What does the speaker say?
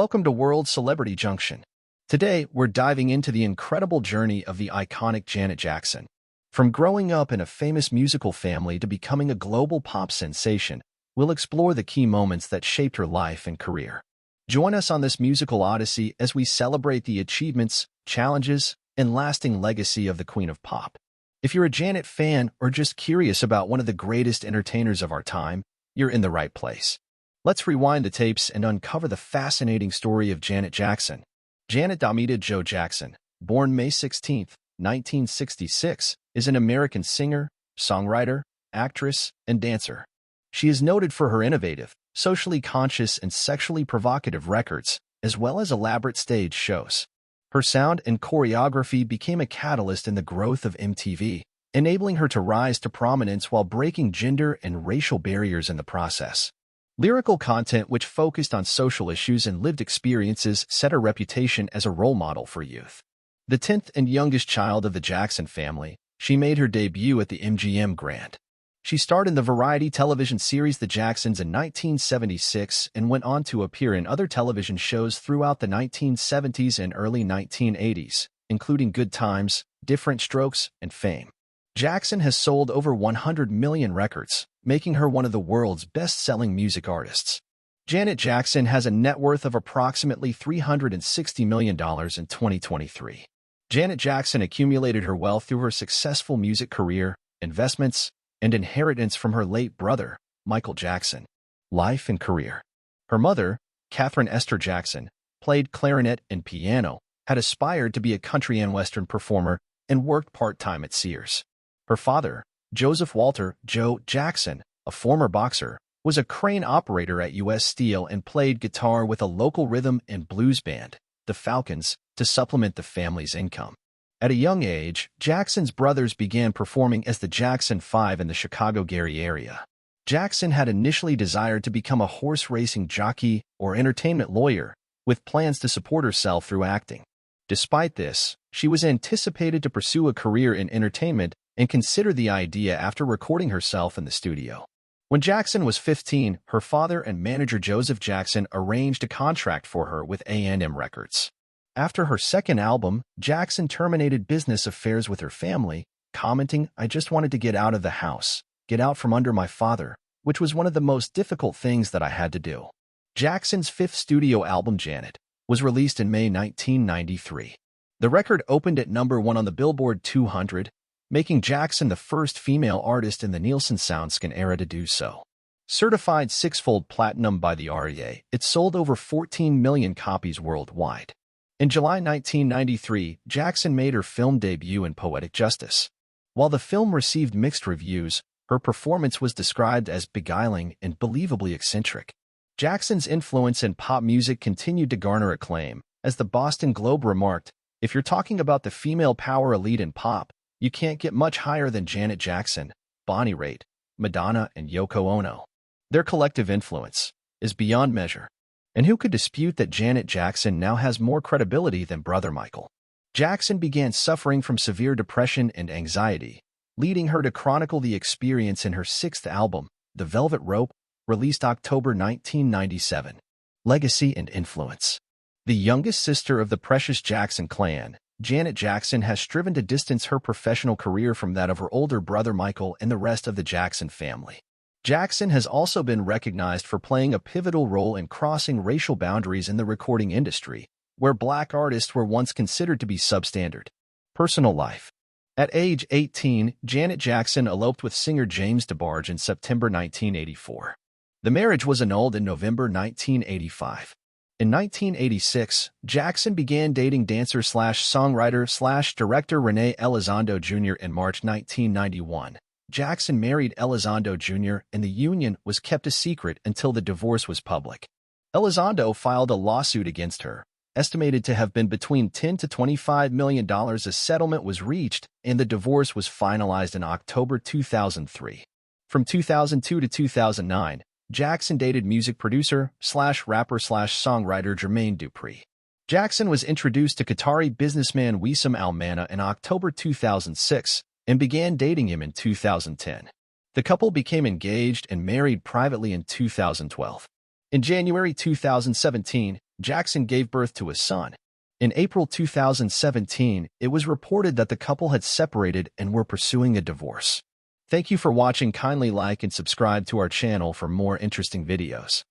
Welcome to World Celebrity Junction. Today, we're diving into the incredible journey of the iconic Janet Jackson. From growing up in a famous musical family to becoming a global pop sensation, we'll explore the key moments that shaped her life and career. Join us on this musical odyssey as we celebrate the achievements, challenges, and lasting legacy of the Queen of Pop. If you're a Janet fan or just curious about one of the greatest entertainers of our time, you're in the right place. Let's rewind the tapes and uncover the fascinating story of Janet Jackson. Janet Damita Jo Jackson, born May 16, 1966, is an American singer, songwriter, actress, and dancer. She is noted for her innovative, socially conscious, and sexually provocative records, as well as elaborate stage shows. Her sound and choreography became a catalyst in the growth of MTV, enabling her to rise to prominence while breaking gender and racial barriers in the process. Lyrical content which focused on social issues and lived experiences set her reputation as a role model for youth. The 10th and youngest child of the Jackson family, she made her debut at the MGM Grand. She starred in the variety television series The Jacksons in 1976 and went on to appear in other television shows throughout the 1970s and early 1980s, including Good Times, Different Strokes, and Fame. Jackson has sold over 100 million records, making her one of the world's best-selling music artists. Janet Jackson has a net worth of approximately $360 million in 2023. Janet Jackson accumulated her wealth through her successful music career, investments, and inheritance from her late brother, Michael Jackson. Life and career. Her mother, Catherine Esther Jackson, played clarinet and piano, had aspired to be a country and western performer, and worked part-time at Sears. Her father, Joseph Walter Jo Jackson, a former boxer, was a crane operator at U.S. Steel and played guitar with a local rhythm and blues band, the Falcons, to supplement the family's income. At a young age, Jackson's brothers began performing as the Jackson Five in the Chicago-Gary area. Jackson had initially desired to become a horse racing jockey or entertainment lawyer, with plans to support herself through acting. Despite this, she was anticipated to pursue a career in entertainment and considered the idea after recording herself in the studio. When Jackson was 15, her father and manager Joseph Jackson arranged a contract for her with A&M Records. After her second album, Jackson terminated business affairs with her family, commenting, "I just wanted to get out of the house, get out from under my father, which was one of the most difficult things that I had to do." Jackson's fifth studio album, Janet, was released in May 1993. The record opened at #1 on the Billboard 200, making Jackson the first female artist in the Nielsen SoundScan era to do so. Certified six-fold platinum by the REA, it sold over 14 million copies worldwide. In July 1993, Jackson made her film debut in Poetic Justice. While the film received mixed reviews, her performance was described as beguiling and believably eccentric. Jackson's influence in pop music continued to garner acclaim, as the Boston Globe remarked, "If you're talking about the female power elite in pop, you can't get much higher than Janet Jackson, Bonnie Raitt, Madonna, and Yoko Ono. Their collective influence is beyond measure." And who could dispute that Janet Jackson now has more credibility than brother Michael? Jackson began suffering from severe depression and anxiety, leading her to chronicle the experience in her sixth album, The Velvet Rope, released October 1997. Legacy and influence. The youngest sister of the Precious Jackson clan, Janet Jackson has striven to distance her professional career from that of her older brother Michael and the rest of the Jackson family. Jackson has also been recognized for playing a pivotal role in crossing racial boundaries in the recording industry, where black artists were once considered to be substandard. Personal life. At age 18, Janet Jackson eloped with singer James DeBarge in September 1984. The marriage was annulled in November 1985. In 1986, Jackson began dating dancer-songwriter-director Renee Elizondo Jr. In March 1991. Jackson married Elizondo Jr., and the union was kept a secret until the divorce was public. Elizondo filed a lawsuit against her, estimated to have been between $10 to $25 million. A settlement was reached, and the divorce was finalized in October 2003. From 2002 to 2009, Jackson dated music producer-rapper-songwriter Jermaine Dupri. Jackson was introduced to Qatari businessman Wissam Al-Mana in October 2006, and began dating him in 2010. The couple became engaged and married privately in 2012. In January 2017, Jackson gave birth to a son. In April 2017, it was reported that the couple had separated and were pursuing a divorce. Thank you for watching. Kindly like and subscribe to our channel for more interesting videos.